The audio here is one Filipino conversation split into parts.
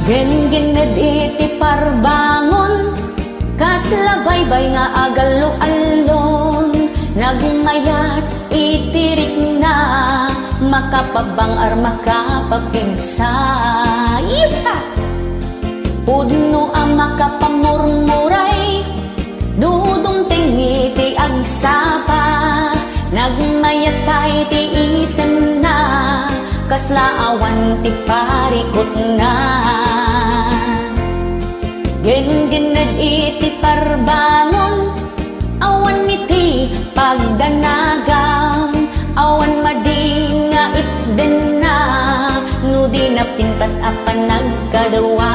Gen-gened iti parbangon, kaslabaybay nga agalo-alon, nagmayat itirik na, makapabangar makapapigsa. Pudno ang makapamurmuray, dudong tingiti agsapa, nagmayat pa iti isem na, kaslaawan ti parikot na. Gen-gened iti parbangon, awan iti pagdanagam, awan madi nga itden na, no di napintas apan nagkadawa.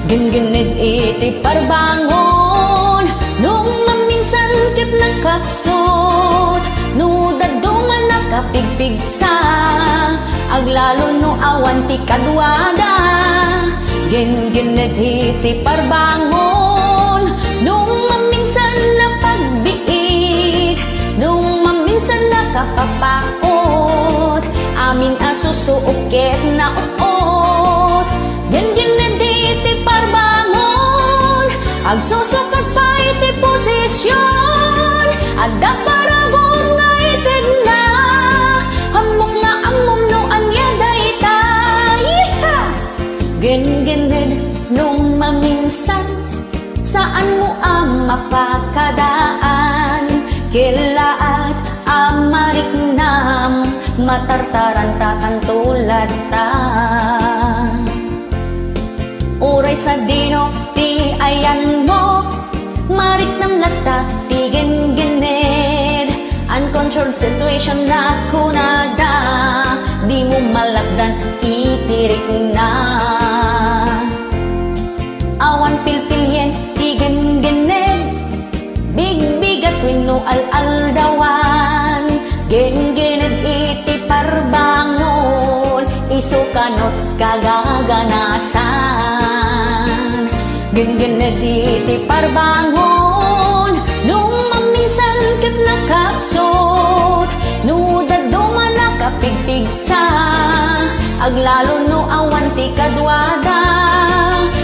Gen-gened iti parbangon, nung maminsan ket nakapsot, no daduman nakapigpigsa, aglalo no awan ti kadwada. Gen-gened iti parbangon, nung maminsan napagbiit, nung maminsan nakapapaot, amin asusuokit na uot. Gen-gened iti parbangon, agsusukat pa iti posisyon, adda parabor nga ited na, hamok nga ammom no anya dayta. Gen-gened nung maminsan, saan mo ang mapakadaan, kilaat amariknam, matartaran takan tulad ta. Uray sa dino ti ayan mo, mariknam lata ti gen-gened, uncontrolled situation na kunada, di mo malapdan itirik na. Awan pilpilyen ti gen-gened, big-bigat wenno al-aldawan, gen-gened iti parbangon, isukanot kagaganasan. Gen-gened iti parbangon, nung maminsan ket nakapsot, no daduman nakapigpigsa, aglalo no awan ti kadwada.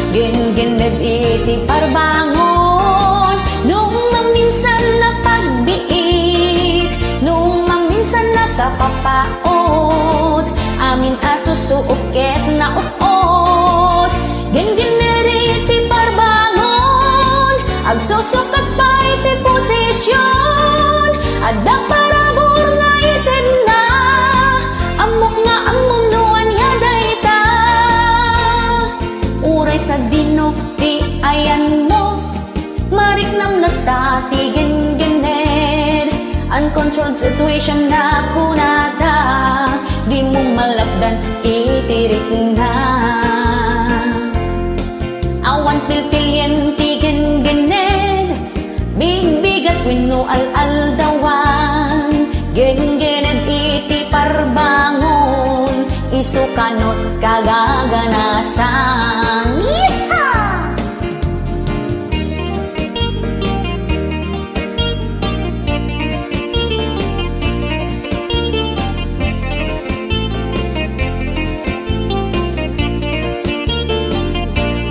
Gen-gened iti parbangon, nung maminsan napagbiit, nung maminsan nakapapaot, amin asusuokit na uot. Gen-gened iti parbangon, agsusukat pa iti posisyon, adda parabor nga ited na, amok nga ammom no anya dayta. Uray sa dino ti ayan mo, mariknam lata ti gen-gened, uncontrolled situation na kunada, di mo malapdan itirik na. Awan pilpilyen ti gen-gened, big-bigat wenno al-aldawan, gen-gened iti parbangon, isukanot kagaganasan.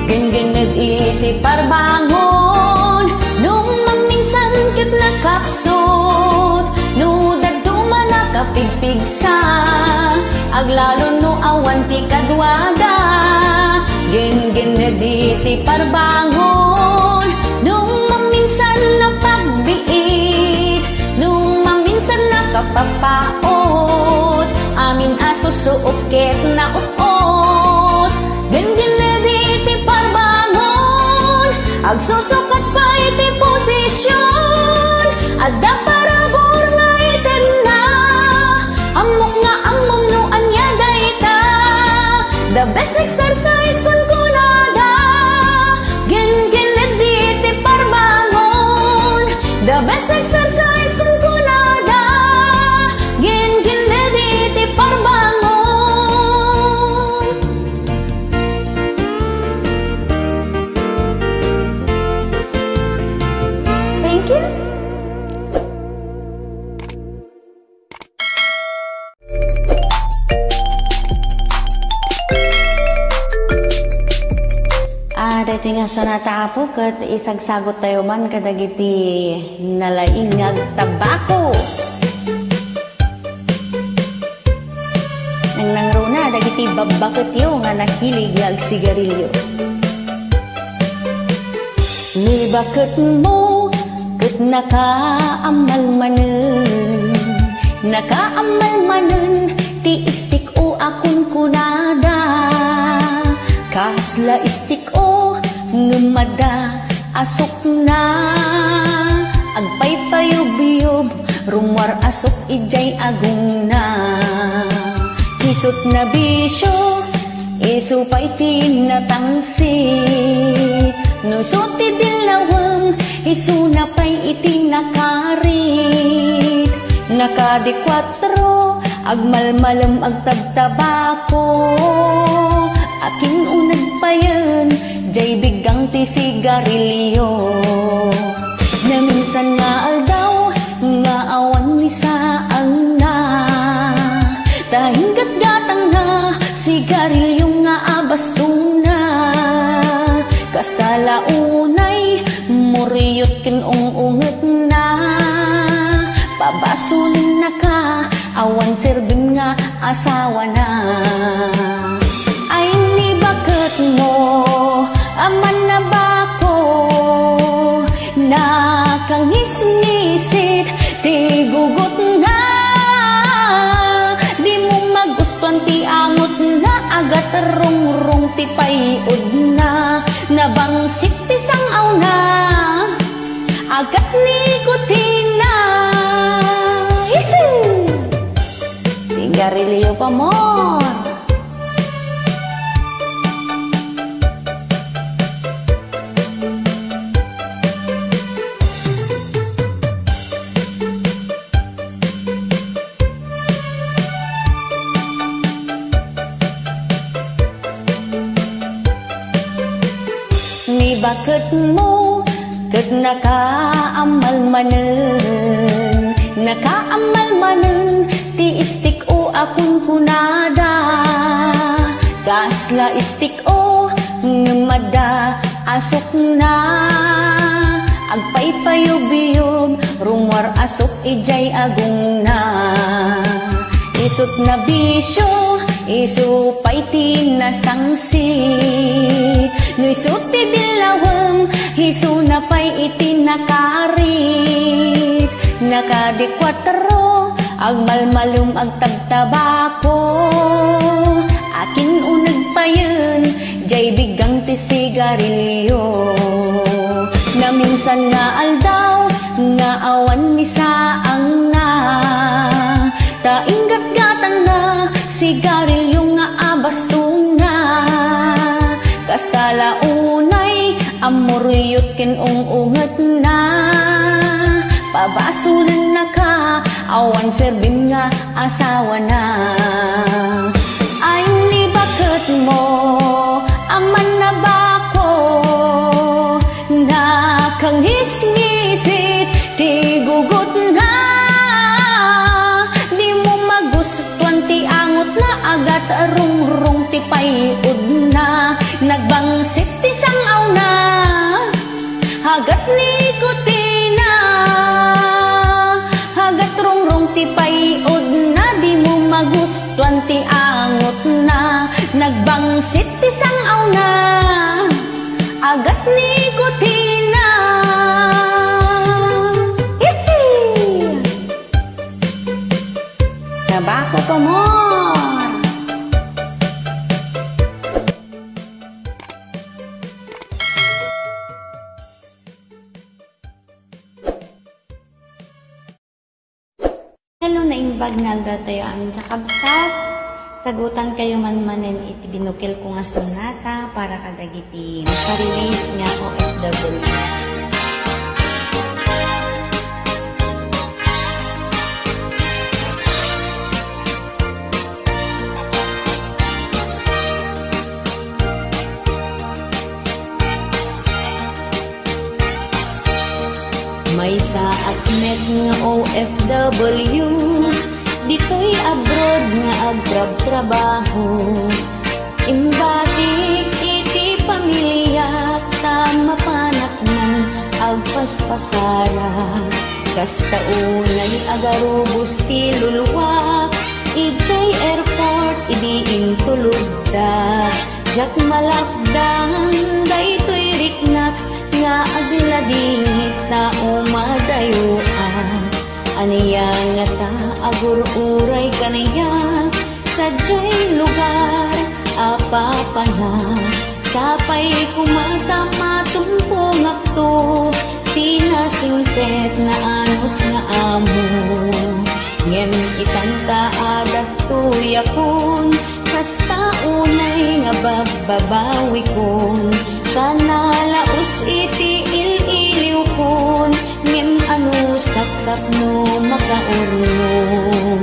Gen-gened iti parbangon, nung maminsan ket nakapsot, no daduman nakapigpigsa, aglalo no awan ti kadwada. Gen-gened iti parbangon, nung maminsan napagbiit, nung maminsan nakapapaot, amin asusuokit na uot. Gen-gened iti parbangon, agsusukat pa iti posisyon, adda parabor nga ited na, amok nga ammom no anya dayta. The best exercise kun kunada, gen-gened iti parbangon, the best exercise kun kunada, gen-gened iti parbangon. Thank you. iti nga sonata po kat isagsagot tayo man kadagiti nalaingag tabako. Nang nangruna dagiti babakot yo nga nahilig ag sigarilyo. Ni bakit mo kat nakaamal manen ti istik o akon kunada. Kasla istik o ngumada asok na agpaypayub-yub rumwar asok ijay agong na. Isot na bisyo isupay tinatangsi nusot ti dilawang isunapay iti nakarit. Nakadikwatro agmalmalam agtabtabako akin unag pa yan, jay bigang ti sigarilyo. Na minsan nga aldaw, nga awan ni saang na. Tahinggat gatang na, sigarilyo nga abastong na. Kastala unay, muriyot kin unget na. Pabasulin na ka, awan serbim nga asawa na. Mo aman na bako nakangis-ngisit ti gugot na di mo magustuhan ti angot na agat rong-rong ti payod na nabangsit ti sangaw na agat nikutin na sigarilyo pa mo. Bakit mo kat nakaamal manen ti istik o akon kunada. Kasla istik o ngumada asok na agpaypayub-yub rumwar asok ijay agong na. Isot na bisyo isupay tinasangsi nuisot ti dilawang isunapay iti nakarit. Nakadikwatro agmalmalum agtabtabako akin unag pa yun jay bigang ti sigarilyo. Na minsan nga aldaw nga awan mi saang na tainggat gatang na sigarilyo nga abastong na. Kastala unay amuriyot ken unget na pabasunan na ka awan serbim nga asawa na. Ay ni bakit mo aman na bako nakangis-ngisit ti gugot na di mo magustuhan ti angot na agat rong-rong ti payod na nagbangsit ti sangaw na hagat nikutina hagat rong-rong ti payod na di mo magustuhan ti angot na nagbangsit ti sangaw na agat nikutina. Tabako pa mo. Hello na imbag nalda tayo amin kakabsat. Sagutan kayo man-manen iti binukil ko nga sonata para kadagiti makarelease nga OFW. May sa akmet nga OFW dito'y abroad nga agtrab-trabaho imbatik iti pamilya pasara. Kasta unay agarubos ti luluwak, ijay airport idi intulugda. Jak malakdan daytoy riknak nga agladingit na umadayuan. Aniya nga ta agur-uray kaniya sadyay lugar apapana. Sapay kumata matumpong akto tinasingket na anos nga amo. Ngem itanta adat tuyakon kasta unay nga bababawi kon. Kanalaos iti il-iliw kon ngem ano saktak no makaurnon.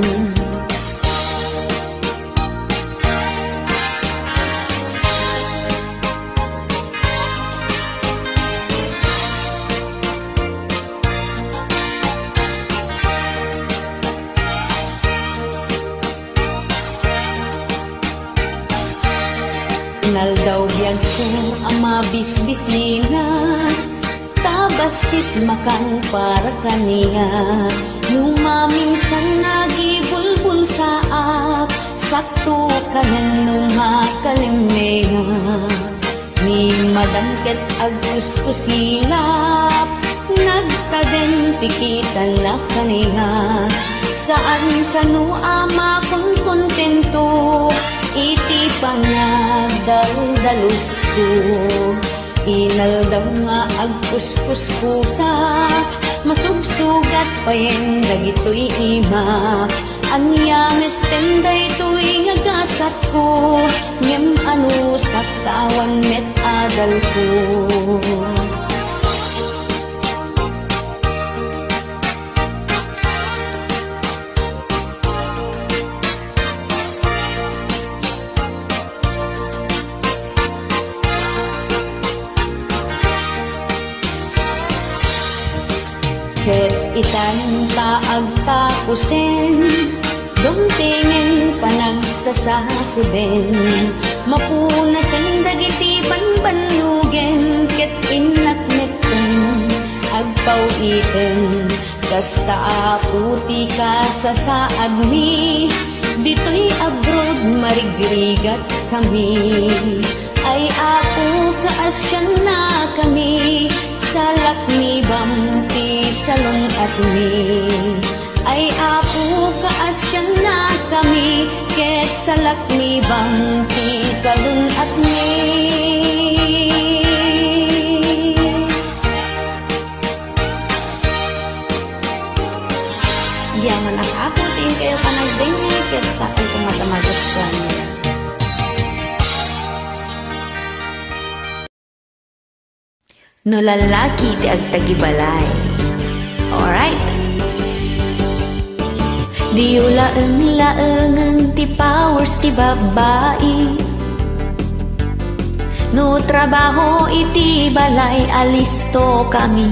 Naldaw biyag ko ang mabisbisina, tabastit makang para kaniya. Nung maminsan nagibulbul sa ap, sakto kanan nung makalimeya. Ni madangket aguskus silap, nagkadentikitan na kaniya. Saan kanu ama kong kontento, iti pangagdalus ko. Inaldaw nga agpuskuskusa, masugsugat payen dagitoy ima. Anyamet tenday to'y ngagasat ko, ngem ano sa tawan met adal ko. Ket itan taagtapusin, dumtingin panagsasakuben. Mapunasan dagiti banbanugen, ket inakneten agpawiten. Kasta aputi ka sa saadmi, dito'y abroad marigrigat kami. Ay apo kaasyan na kami, salak ni bamti salon at mi. Ay apo kaasyan na kami, ket salak ni bamti salon at mi. Diyaman ako, tiin kayo panagdingay, ket sa akin kumatamagas ka niya. No lalaki ti agtagibalay. Alright. Di laeng-laengen ti powers ti babae. No trabaho iti balay alisto kami.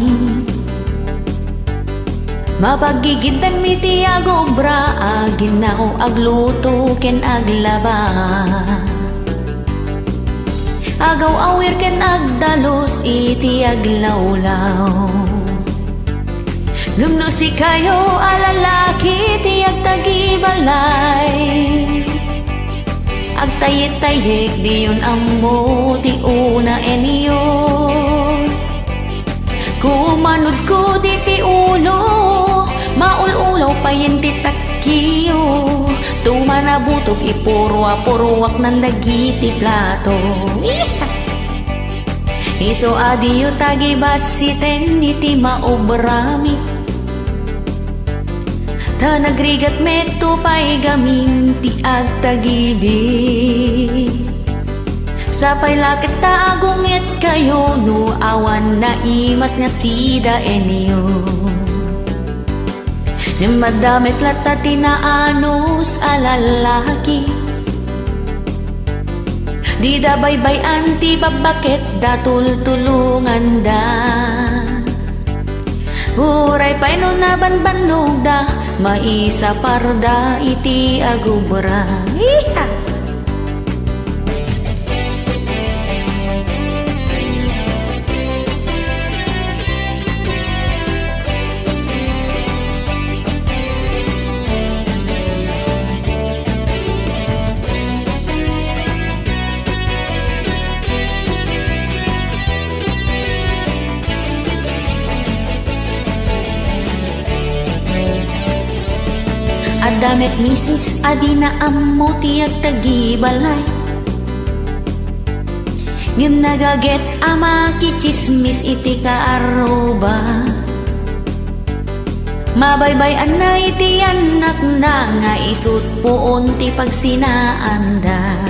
Mapagigitan mi ti agobra aginaw agluto ken aglaba. Agaw awir ken agdalos iti aglawlaw. Ngumno si kayo alalaki ti agtagibalay. Agtayet-tayek di yun ammo ti una enyo. Kumanod ko di ti uno, maululaw pa yin ti takkiyo. Tumanabutok ipurwa-purwak ng dagiti plato. Iso adiyo tagibasiten iti maobrami. Ta nagrigat meto pa'y gamin ti agtagibi. Sapay lakit ta agungit kayo no awan na imas nga sida enyo. Ning madamit lata tinaanos alalaki. Di da baybay anti babaket da tultulungan da. Huray pa'y no nabanbanog da, maisa parda iti agubra. Damet misis adina ammo tiyak tagibalay. Ngem nagaget ama kichismis iti kaaroba. Mabaybay anay iti anak na nga isut poon ti pagsinaanda.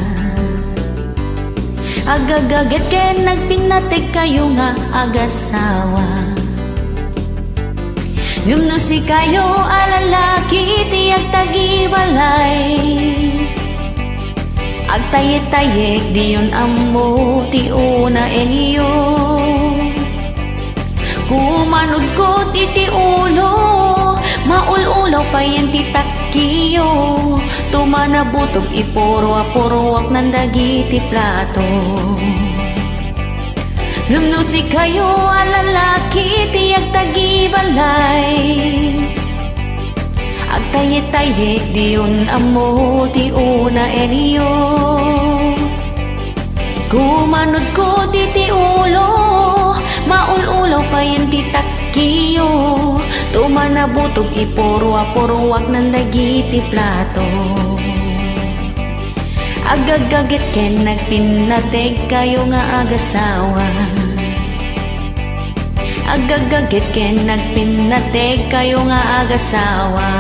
Agagaget ken nagpinatek kayo nga agasawa. Ngem no si kayo alalaki tiyak tagibalay. Agtayek-tayek diyon ammo ti una enyo. Kumanod ko iti ulo, maululaw pa yan ti takkiyo. Tumanabutog iporo-aporoak ng dagiti plato. Ngem no si kayo alalaki tiyak tagibalay. Agtayek-tayek diyon ammo ti una enyo. Kumanod ko ti ulo, maululaw pa yan ti takkiyo. Tumanabutog iporo-aporoak ng dagiti plato. Agagaget ken nagpinateg kayo nga agasawa. Agagaget ken nagpinateg kayo nga agasawa.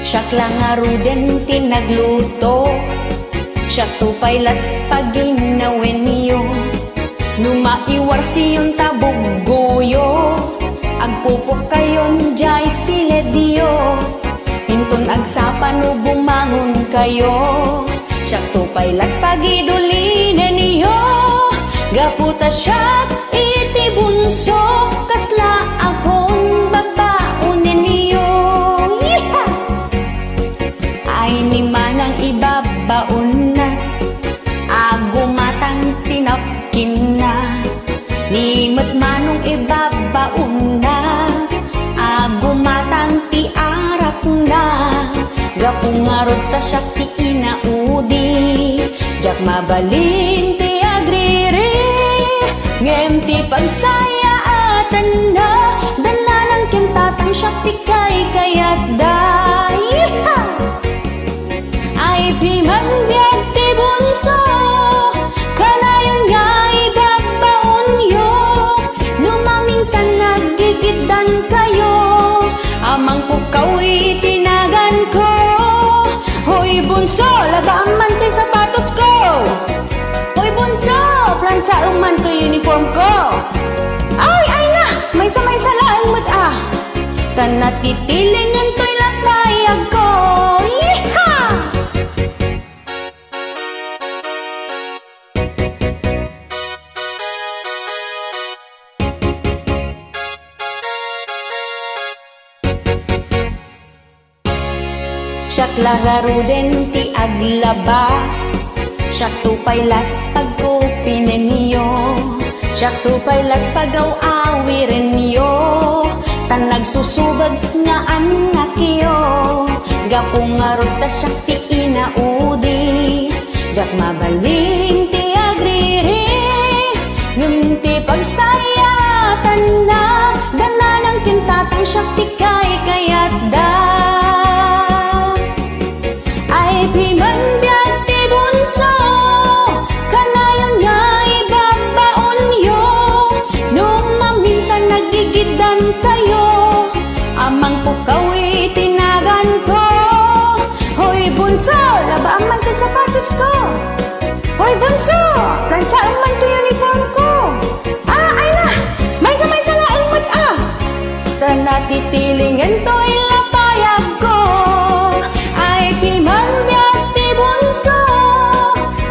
Siyak lang aruden tinagluto, siyak tupay lat paginawin niyo. Numaiwar siyon tabog-guyo, agpupok kayon jay siledyo. Inton agsapan o bumangon kayo, siyak tupay lat pagidulinen niyo. Gaputa siyak iti bunso, kasla akong babaunin niyo. Yeah! Ay ni manang ibabaon na, agumatang tinapkin na. Ni manong ibabaon na, agumatang tiarak na. Gapungarod ta siya ti inaudi, jak mabalin ti agriri. Ngem ti pagsaya atan na, dalanang kintatang siya ti kayat da. Yeah! Ay pimangbiag ti bunso, kanayon nga ibabaon yo. Numaminsan nagigiddan kayo, amang pukaw itinagan ko. Hoy bunso, labaan man to'y sapatos ko. Hoy bunso, planchaong man to'y uniform ko. Ay na, may laing mo't ah. Tanatitilingan to'y lapayag ko. Yeehaw! Siyak lagaruden ti aglaba, siyak tupay lat pagkupinen niyo. Siyak tupay lat pagaw-awiren niyo, tan nagsusubag nga anak iyo. Gapungarod ta siyak ti inaudi, jak mabaling ti agriri. Ngem ti pagsayatan na, gananang kintatang siyak ti kayat da. Pimangbiag ti bunso, kanayon nga ibabaon yo. Numaminsan nagigiddan kayo, amang pukaw itinagan ko. Hoy bunso, labaan man ti sapatos ko. Hoy bunso, planchaon man ti uniform ko. Ay na, may laing mo't ah. Tanatitilingan to ilapayag ko. Ay pimangbiag ti bunso,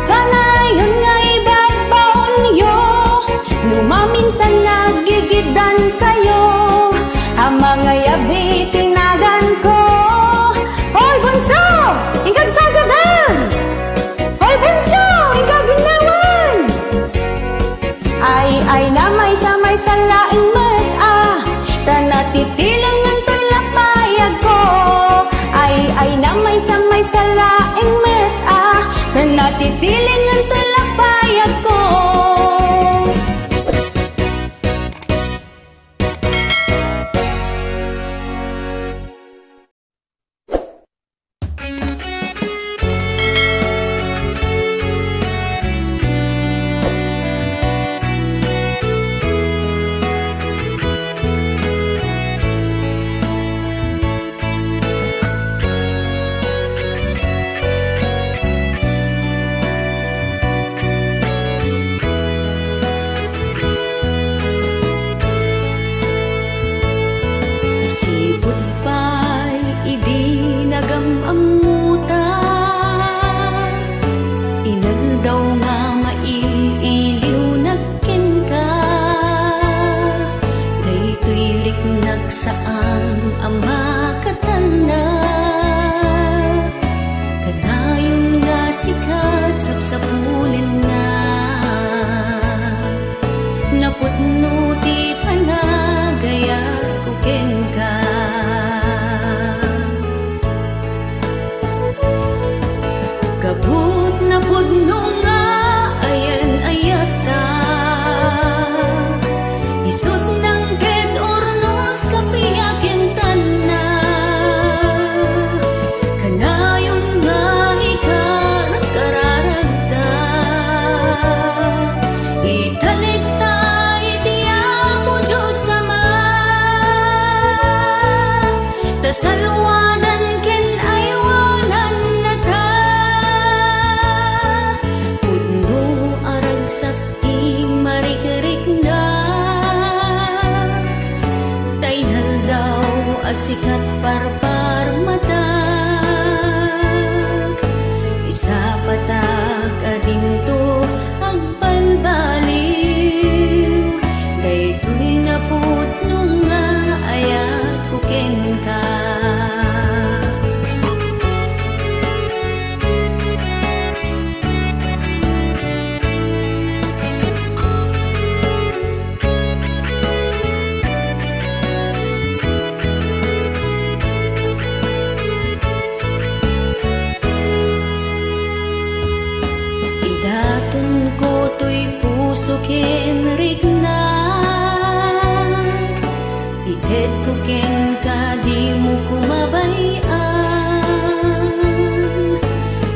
kanayon nga ibabaon yo. Numaminsan nagigiddan kayo, ang mga yabi tinagan ko. Hoy bunso, ingkag sagadan. Hoy bunso, ingkag ginawan. Ay na may laing mo't ah. Tanatitilingan to'y lapayag ko. Ay na may laing mo't ah. Tanatitilingan to'y lapayag ko. Sipot pa'y idi nagamamuta, inaldaw nga maililiw nagken ka. Daytoy riknag saan ama katanda, kanayon nga sikat sapsapulin na. Naputno ti panagaya kuken ka. Kaput na pudno nga ayan ayata, isot ng ket ornos kapiyakin tanna. Kanayon nga ikarang kararagda, italikta itiapo Diyos sama. Tasalwanan ken daw asikat parpar matag isa patag adinto agbalbaliw daytoy naput nung nga ayat kuken ka. To'y puso ken rignag ited ko ken ka di mo kumabayan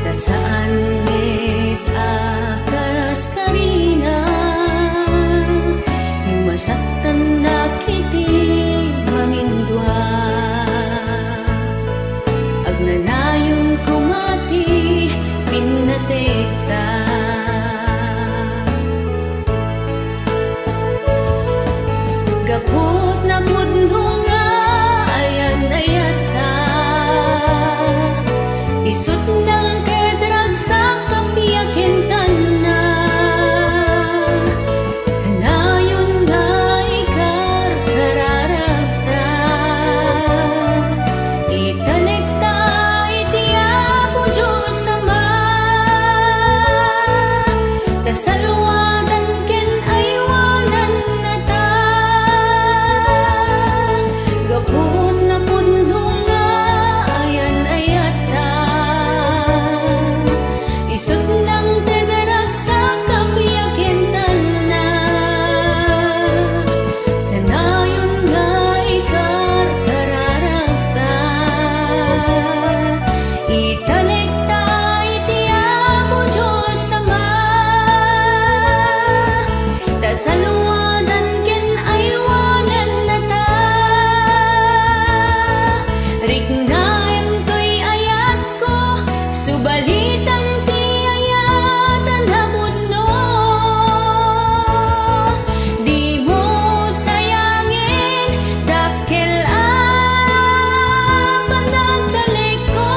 ta saan net akas karina masaktan na kiti mamindwa agnanayon kumati pinatekta gapot na budno nga ayan-ayat ka isut ng kedrag sa kapiyakin tana kanayon nga ikar kararagta itanekta itiapo Diyos Ama kasalwadan ken aywanan gapot na puno nga ayan-ayat ta isut ng tedarag sa kapiyakin tana kanayon nga ikar kararagta itanekta itiapo Diyos Ama tasalwadan ken aywanan na ta riknaem to'y ayat ko subalitam ti ayatan hapudno di mo sayangin dakkel panagdalik ko.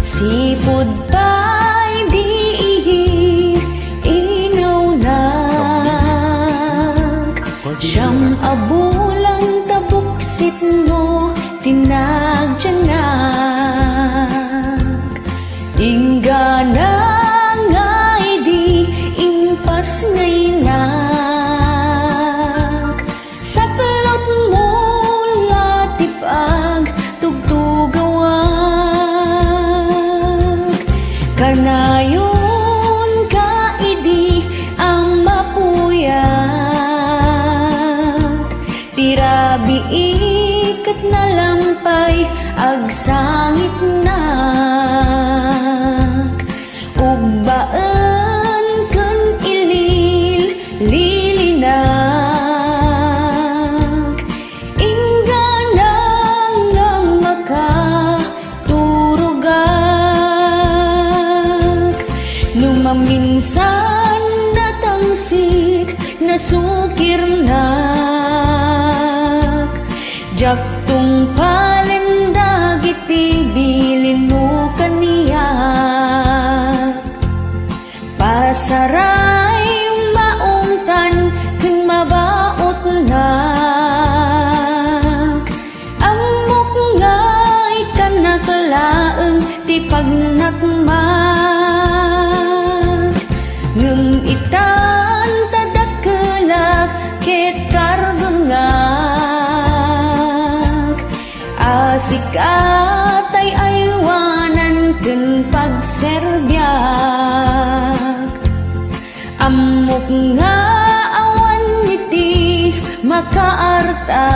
Sipud pa'y diihin inaunag siyang abulang tabuksit no tinagtiyanag ingana ngay di impas ngayinag sa talot mo latipag tugtugawag kanayon kaidi ang mapuyat tirabi ikat na lampay agsangit nak ugbaan kan ilil lilinag ingganang ng makaturugag numaminsan natangsik nasukir nak jaktung palenda giti bilin mo kaniya pasaray maungtan ken mabaot nak amok ngay kanakalaeng ti pagnakmak ngem itan tadakelak ket karbengan Sikat ay aywanan ken pagserbyag. Amok nga awan iti makaarta.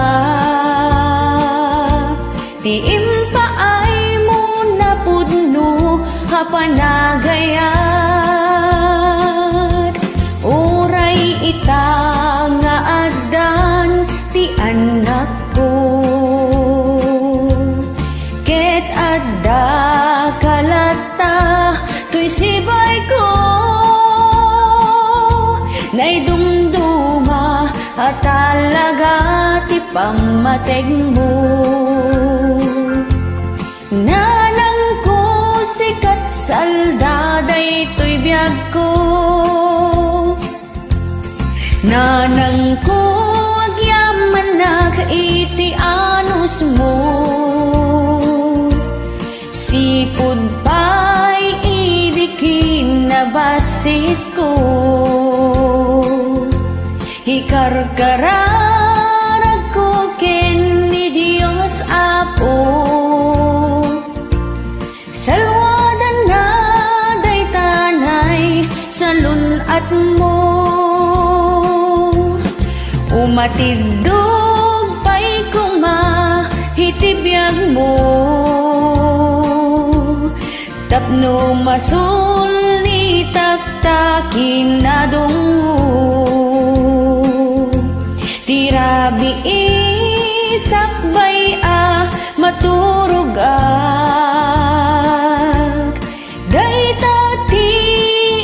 Ti impa ay mo napudno hapanagayat. Uray ita nga adan ti anak ko. Ket adda kalata tuy sibay ko. Naidumduma at talaga ti pamateg mo. Nanang ko sikat saldaday to'y biyag ko. Nanang ko agyaman na kaiti anus mo. Sipod pa'y idikin na basit ko. Ikarkararag ko ken ni Diyos Apo. Salwadan na day tanay sa lunat mo. Umatidog pa'y kumahitibiyag mo. Tapno masul ni taktakin na dungo. Tirabi isakbay maturugag. Dayta ti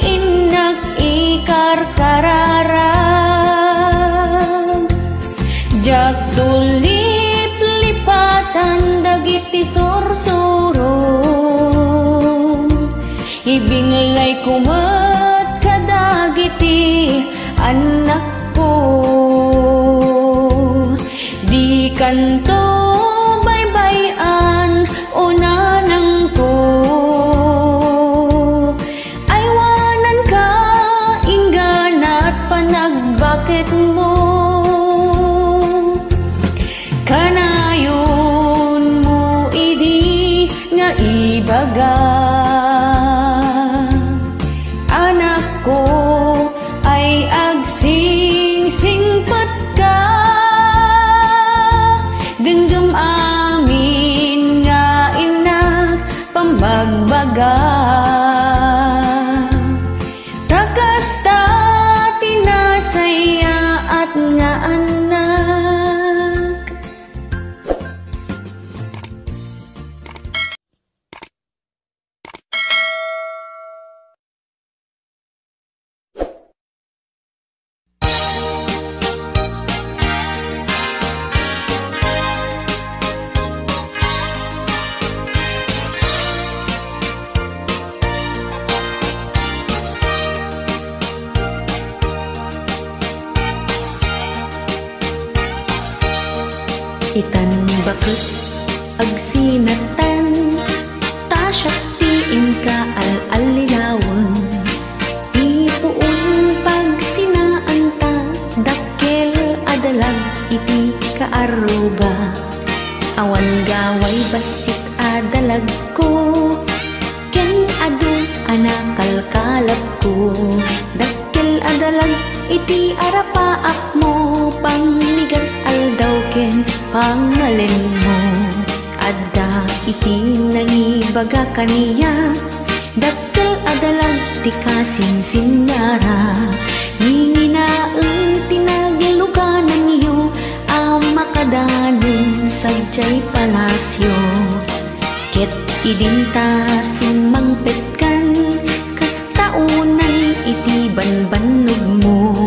inak ikarkararag. Jak tulip lipatan dagiti sursurong. Ibinglay kumat kadagiti anak ko. Di kanto baybayan o nanang ko. Aywanan ka ingganat panagbakit mo. Kanayon mo idi nga ibaga. Anak ko ay agsing-singpat ka. Genggam amin nga inak pambagbaga. Takas ta tinasaya at nga anak. Itan bakit agsinatan, tasyak tiin ka al-alinawan. Ipuun pag sinaanta, dakkel adalag iti kaaruba. Awan gaway basit adalag ko, ken adu anakal kalap ko. Dakkel adalag iti arapaap mo, pangmigat aldaw ken pangalin mo. Adda iti nangibaga kaniya, dakkel adalag ti kasinsinara. Nginginaeng tinagluganan niyo, amakadanon sadyay palasyo. Ket idinta sumangpet kan, kastaunan iti banbanog mo.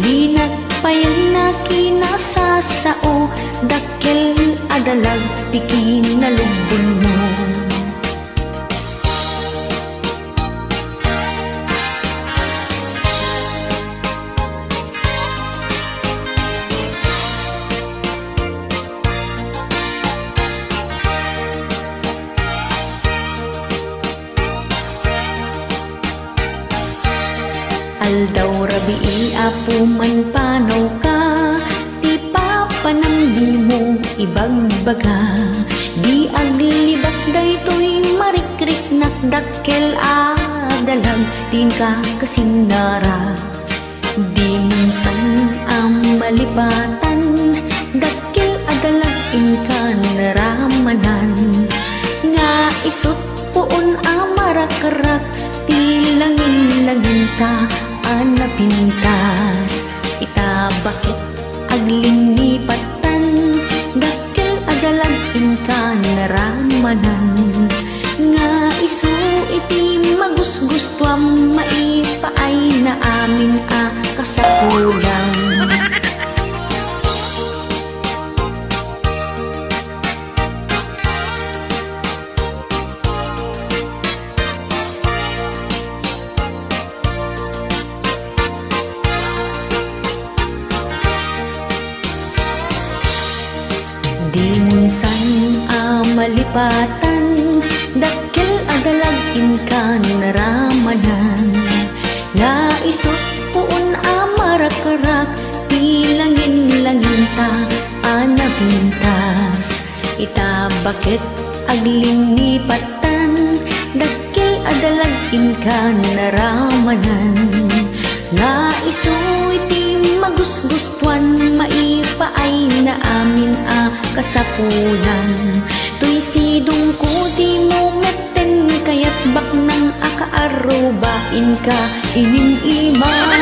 Di nagpayan na kinasasao, dakkel adalag ti kinalubon mo. Aldaw rabii apo man panaw ka, ti papanamdi mo ibagbaga. Di aglibat daytoy marikrik nakdakkel adalag tingka kasinara. Di minsan ang malipatan dakkel adalag inkan ramanan. Nga isut puon amarakarak tilangin-langin ta anapintas. Ita bakit aglingipatan dakkel adalag inkan ramanan. Nga isu iti magusgustuam maipaay na amin a kasapulang. Di minsan malipatan dakkel adalag inkan ramanan. Naisot puon amarakarak tilangin-langin ta anabintas. Ita bakit aglingipatan dakkel adalag inkan ramanan. Naisu iti magusgustuan maipaay na amin a kasapulan. Tuy sidong ko di mo meten kayat bak nang akaarubain ka ining ima.